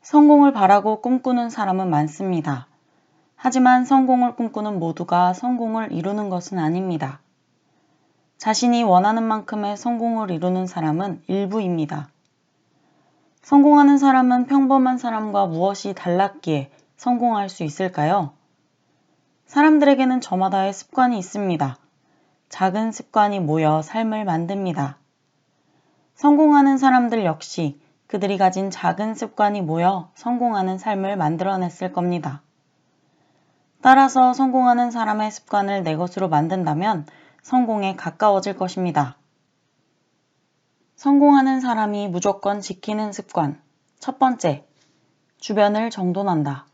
성공을 바라고 꿈꾸는 사람은 많습니다. 하지만 성공을 꿈꾸는 모두가 성공을 이루는 것은 아닙니다. 자신이 원하는 만큼의 성공을 이루는 사람은 일부입니다. 성공하는 사람은 평범한 사람과 무엇이 달랐기에 성공할 수 있을까요? 사람들에게는 저마다의 습관이 있습니다. 작은 습관이 모여 삶을 만듭니다. 성공하는 사람들 역시 그들이 가진 작은 습관이 모여 성공하는 삶을 만들어냈을 겁니다. 따라서 성공하는 사람의 습관을 내 것으로 만든다면 성공에 가까워질 것입니다. 성공하는 사람이 무조건 지키는 습관. 첫 번째, 주변을 정돈한다.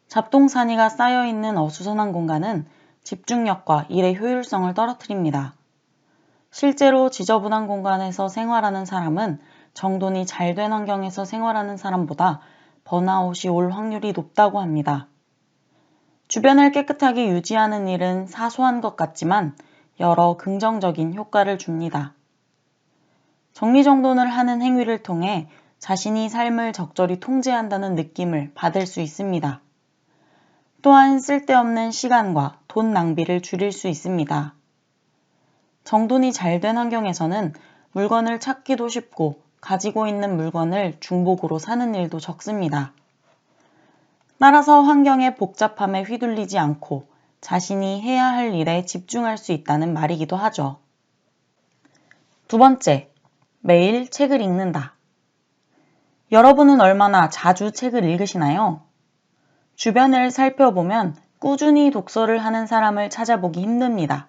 잡동사니가 쌓여있는 어수선한 공간은 집중력과 일의 효율성을 떨어뜨립니다. 실제로 지저분한 공간에서 생활하는 사람은 정돈이 잘 된 환경에서 생활하는 사람보다 번아웃이 올 확률이 높다고 합니다. 주변을 깨끗하게 유지하는 일은 사소한 것 같지만 여러 긍정적인 효과를 줍니다. 정리정돈을 하는 행위를 통해 자신이 삶을 적절히 통제한다는 느낌을 받을 수 있습니다. 또한 쓸데없는 시간과 돈 낭비를 줄일 수 있습니다. 정돈이 잘 된 환경에서는 물건을 찾기도 쉽고 가지고 있는 물건을 중복으로 사는 일도 적습니다. 따라서 환경의 복잡함에 휘둘리지 않고 자신이 해야 할 일에 집중할 수 있다는 말이기도 하죠. 두 번째, 매일 책을 읽는다. 여러분은 얼마나 자주 책을 읽으시나요? 주변을 살펴보면 꾸준히 독서를 하는 사람을 찾아보기 힘듭니다.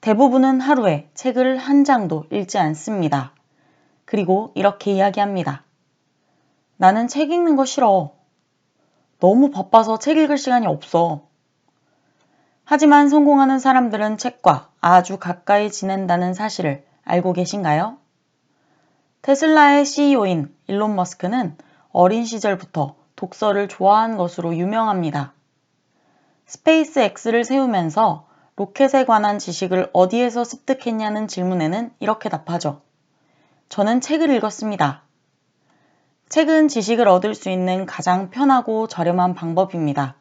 대부분은 하루에 책을 한 장도 읽지 않습니다. 그리고 이렇게 이야기합니다. 나는 책 읽는 거 싫어. 너무 바빠서 책 읽을 시간이 없어. 하지만 성공하는 사람들은 책과 아주 가까이 지낸다는 사실을 알고 계신가요? 테슬라의 CEO인 일론 머스크는 어린 시절부터 독서를 좋아한 것으로 유명합니다. 스페이스 X를 세우면서 로켓에 관한 지식을 어디에서 습득했냐는 질문에는 이렇게 답하죠. 저는 책을 읽었습니다. 책은 지식을 얻을 수 있는 가장 편하고 저렴한 방법입니다.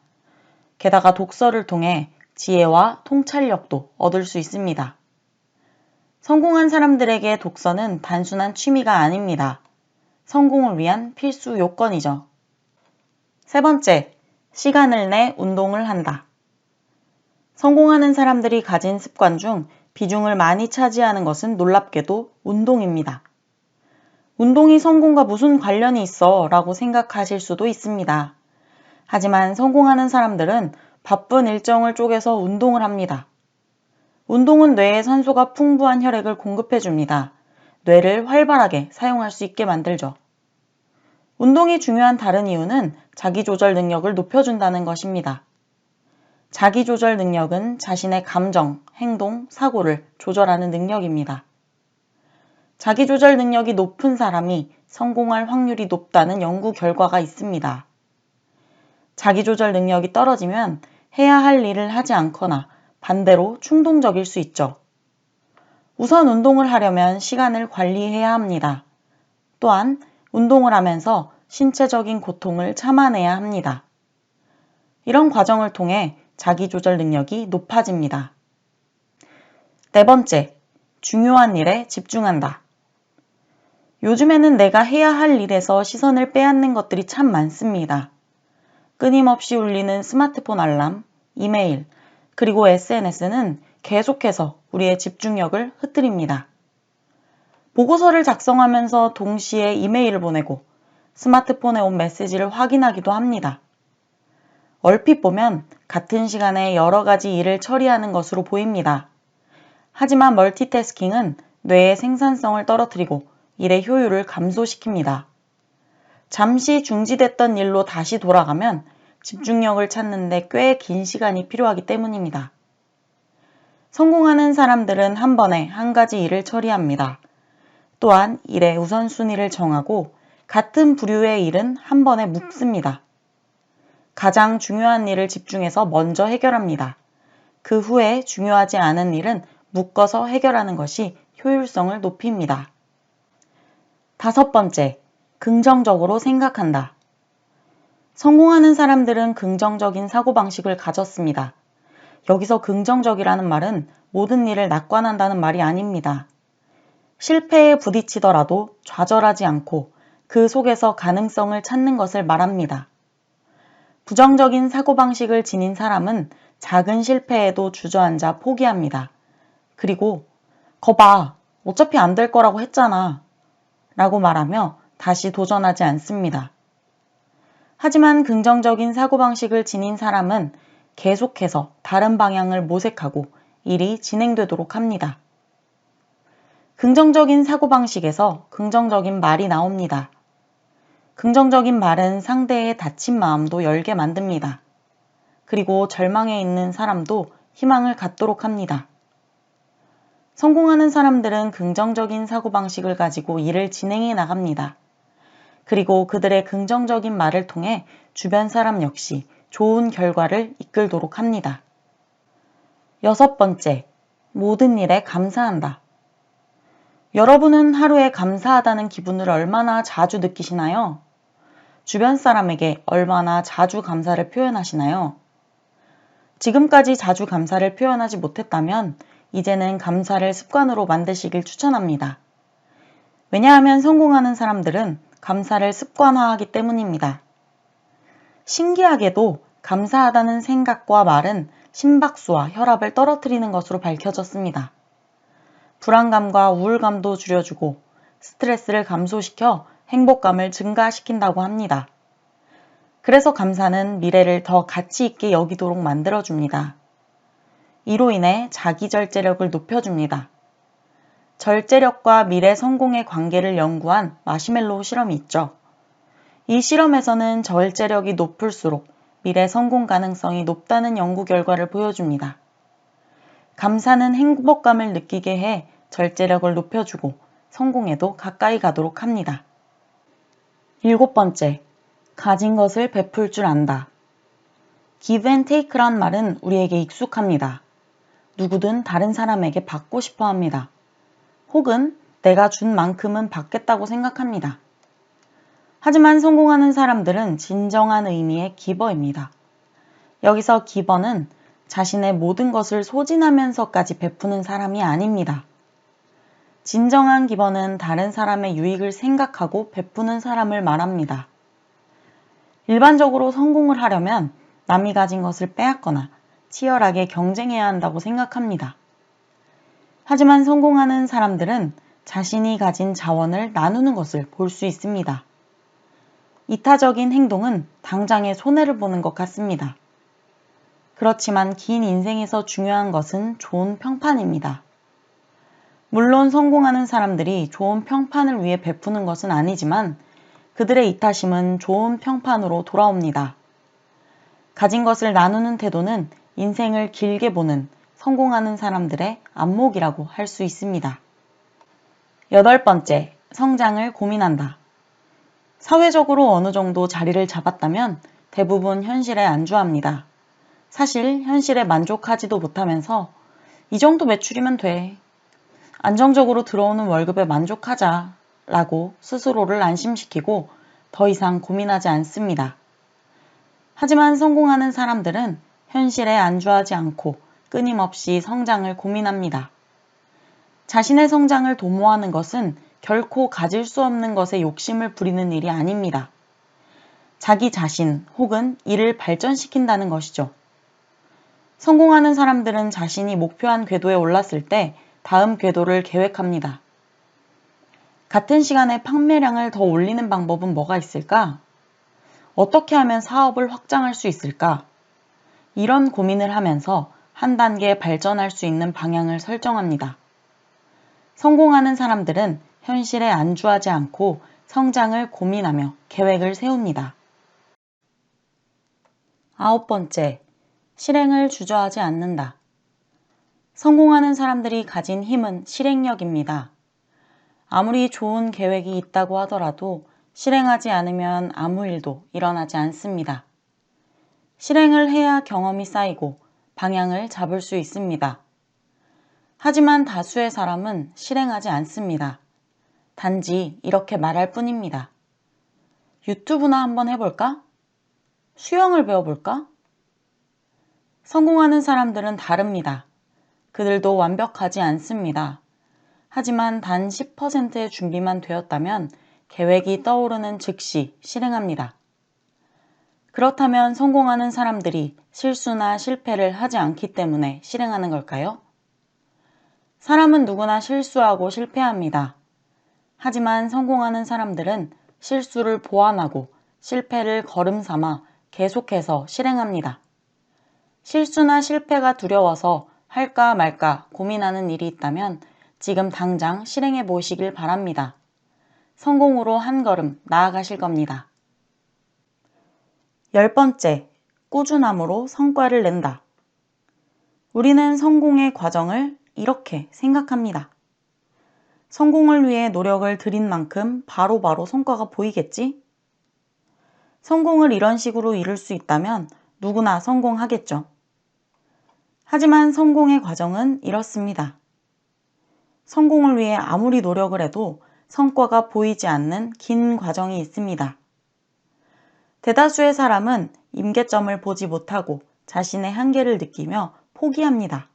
게다가 독서를 통해 지혜와 통찰력도 얻을 수 있습니다. 성공한 사람들에게 독서는 단순한 취미가 아닙니다. 성공을 위한 필수 요건이죠. 세 번째, 시간을 내 운동을 한다. 성공하는 사람들이 가진 습관 중 비중을 많이 차지하는 것은 놀랍게도 운동입니다. 운동이 성공과 무슨 관련이 있어? 라고 생각하실 수도 있습니다. 하지만 성공하는 사람들은 바쁜 일정을 쪼개서 운동을 합니다. 운동은 뇌에 산소가 풍부한 혈액을 공급해 줍니다. 뇌를 활발하게 사용할 수 있게 만들죠. 운동이 중요한 다른 이유는 자기조절 능력을 높여준다는 것입니다. 자기조절 능력은 자신의 감정, 행동, 사고를 조절하는 능력입니다. 자기조절 능력이 높은 사람이 성공할 확률이 높다는 연구 결과가 있습니다. 자기조절 능력이 떨어지면 해야 할 일을 하지 않거나 반대로 충동적일 수 있죠. 우선 운동을 하려면 시간을 관리해야 합니다. 또한 운동을 하면서 신체적인 고통을 참아내야 합니다. 이런 과정을 통해 자기조절 능력이 높아집니다. 네 번째, 중요한 일에 집중한다. 요즘에는 내가 해야 할 일에서 시선을 빼앗는 것들이 참 많습니다. 끊임없이 울리는 스마트폰 알람, 이메일, 그리고 SNS는 계속해서 우리의 집중력을 흐트립니다. 보고서를 작성하면서 동시에 이메일을 보내고 스마트폰에 온 메시지를 확인하기도 합니다. 얼핏 보면 같은 시간에 여러 가지 일을 처리하는 것으로 보입니다. 하지만 멀티태스킹은 뇌의 생산성을 떨어뜨리고 일의 효율을 감소시킵니다. 잠시 중지됐던 일로 다시 돌아가면 집중력을 찾는 데 꽤 긴 시간이 필요하기 때문입니다. 성공하는 사람들은 한 번에 한 가지 일을 처리합니다. 또한 일의 우선순위를 정하고 같은 부류의 일은 한 번에 묶습니다. 가장 중요한 일을 집중해서 먼저 해결합니다. 그 후에 중요하지 않은 일은 묶어서 해결하는 것이 효율성을 높입니다. 다섯 번째, 긍정적으로 생각한다. 성공하는 사람들은 긍정적인 사고방식을 가졌습니다. 여기서 긍정적이라는 말은 모든 일을 낙관한다는 말이 아닙니다. 실패에 부딪히더라도 좌절하지 않고 그 속에서 가능성을 찾는 것을 말합니다. 부정적인 사고방식을 지닌 사람은 작은 실패에도 주저앉아 포기합니다. 그리고 거봐, 어차피 안 될 거라고 했잖아 라고 말하며 다시 도전하지 않습니다. 하지만 긍정적인 사고방식을 지닌 사람은 계속해서 다른 방향을 모색하고 일이 진행되도록 합니다. 긍정적인 사고방식에서 긍정적인 말이 나옵니다. 긍정적인 말은 상대의 다친 마음도 열게 만듭니다. 그리고 절망에 있는 사람도 희망을 갖도록 합니다. 성공하는 사람들은 긍정적인 사고방식을 가지고 일을 진행해 나갑니다. 그리고 그들의 긍정적인 말을 통해 주변 사람 역시 좋은 결과를 이끌도록 합니다. 6번째, 모든 일에 감사한다. 여러분은 하루에 감사하다는 기분을 얼마나 자주 느끼시나요? 주변 사람에게 얼마나 자주 감사를 표현하시나요? 지금까지 자주 감사를 표현하지 못했다면 이제는 감사를 습관으로 만드시길 추천합니다. 왜냐하면 성공하는 사람들은 감사를 습관화하기 때문입니다. 신기하게도 감사하다는 생각과 말은 심박수와 혈압을 떨어뜨리는 것으로 밝혀졌습니다. 불안감과 우울감도 줄여주고 스트레스를 감소시켜 행복감을 증가시킨다고 합니다. 그래서 감사는 미래를 더 가치 있게 여기도록 만들어줍니다. 이로 인해 자기 절제력을 높여줍니다. 절제력과 미래 성공의 관계를 연구한 마시멜로우 실험이 있죠. 이 실험에서는 절제력이 높을수록 미래 성공 가능성이 높다는 연구 결과를 보여줍니다. 감사는 행복감을 느끼게 해 절제력을 높여주고 성공에도 가까이 가도록 합니다. 7번째, 가진 것을 베풀 줄 안다. give and take란 말은 우리에게 익숙합니다. 누구든 다른 사람에게 받고 싶어 합니다. 혹은 내가 준 만큼은 받겠다고 생각합니다. 하지만 성공하는 사람들은 진정한 의미의 기버입니다. 여기서 기버는 자신의 모든 것을 소진하면서까지 베푸는 사람이 아닙니다. 진정한 기버는 다른 사람의 유익을 생각하고 베푸는 사람을 말합니다. 일반적으로 성공을 하려면 남이 가진 것을 빼앗거나 치열하게 경쟁해야 한다고 생각합니다. 하지만 성공하는 사람들은 자신이 가진 자원을 나누는 것을 볼 수 있습니다. 이타적인 행동은 당장의 손해를 보는 것 같습니다. 그렇지만 긴 인생에서 중요한 것은 좋은 평판입니다. 물론 성공하는 사람들이 좋은 평판을 위해 베푸는 것은 아니지만 그들의 이타심은 좋은 평판으로 돌아옵니다. 가진 것을 나누는 태도는 인생을 길게 보는 성공하는 사람들의 안목이라고 할 수 있습니다. 8번째, 성장을 고민한다. 사회적으로 어느 정도 자리를 잡았다면 대부분 현실에 안주합니다. 사실 현실에 만족하지도 못하면서 이 정도 매출이면 돼. 안정적으로 들어오는 월급에 만족하자 라고 스스로를 안심시키고 더 이상 고민하지 않습니다. 하지만 성공하는 사람들은 현실에 안주하지 않고 끊임없이 성장을 고민합니다. 자신의 성장을 도모하는 것은 결코 가질 수 없는 것에 욕심을 부리는 일이 아닙니다. 자기 자신 혹은 일을 발전시킨다는 것이죠. 성공하는 사람들은 자신이 목표한 궤도에 올랐을 때 다음 궤도를 계획합니다. 같은 시간에 판매량을 더 올리는 방법은 뭐가 있을까? 어떻게 하면 사업을 확장할 수 있을까? 이런 고민을 하면서 한 단계 발전할 수 있는 방향을 설정합니다. 성공하는 사람들은 현실에 안주하지 않고 성장을 고민하며 계획을 세웁니다. 9번째, 실행을 주저하지 않는다. 성공하는 사람들이 가진 힘은 실행력입니다. 아무리 좋은 계획이 있다고 하더라도 실행하지 않으면 아무 일도 일어나지 않습니다. 실행을 해야 경험이 쌓이고 방향을 잡을 수 있습니다. 하지만 다수의 사람은 실행하지 않습니다. 단지 이렇게 말할 뿐입니다. 유튜브나 한번 해볼까? 수영을 배워볼까? 성공하는 사람들은 다릅니다. 그들도 완벽하지 않습니다. 하지만 단 10%의 준비만 되었다면 계획이 떠오르는 즉시 실행합니다. 그렇다면 성공하는 사람들이 실수나 실패를 하지 않기 때문에 실행하는 걸까요? 사람은 누구나 실수하고 실패합니다. 하지만 성공하는 사람들은 실수를 보완하고 실패를 걸음 삼아 계속해서 실행합니다. 실수나 실패가 두려워서 할까 말까 고민하는 일이 있다면 지금 당장 실행해 보시길 바랍니다. 성공으로 한 걸음 나아가실 겁니다. 10번째, 꾸준함으로 성과를 낸다. 우리는 성공의 과정을 이렇게 생각합니다. 성공을 위해 노력을 들인 만큼 바로바로 성과가 보이겠지? 성공을 이런 식으로 이룰 수 있다면 누구나 성공하겠죠. 하지만 성공의 과정은 이렇습니다. 성공을 위해 아무리 노력을 해도 성과가 보이지 않는 긴 과정이 있습니다. 대다수의 사람은 임계점을 보지 못하고 자신의 한계를 느끼며 포기합니다.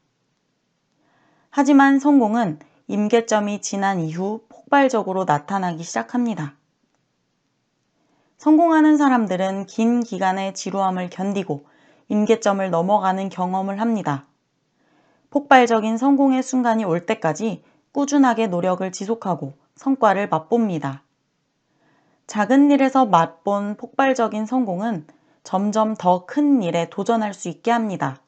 하지만 성공은 임계점이 지난 이후 폭발적으로 나타나기 시작합니다. 성공하는 사람들은 긴 기간의 지루함을 견디고 임계점을 넘어가는 경험을 합니다. 폭발적인 성공의 순간이 올 때까지 꾸준하게 노력을 지속하고 성과를 맛봅니다. 작은 일에서 맛본 폭발적인 성공은 점점 더 큰 일에 도전할 수 있게 합니다.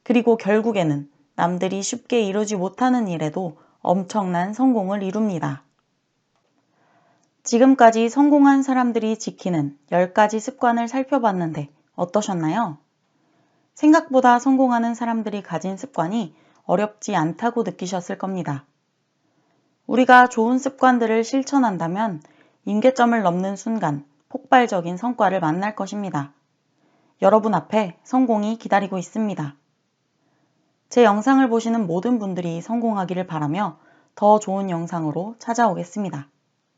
그리고 결국에는 남들이 쉽게 이루지 못하는 일에도 엄청난 성공을 이룹니다. 지금까지 성공한 사람들이 지키는 10가지 습관을 살펴봤는데 어떠셨나요? 생각보다 성공하는 사람들이 가진 습관이 어렵지 않다고 느끼셨을 겁니다. 우리가 좋은 습관들을 실천한다면 임계점을 넘는 순간 폭발적인 성과를 만날 것입니다. 여러분 앞에 성공이 기다리고 있습니다. 제 영상을 보시는 모든 분들이 성공하기를 바라며 더 좋은 영상으로 찾아오겠습니다.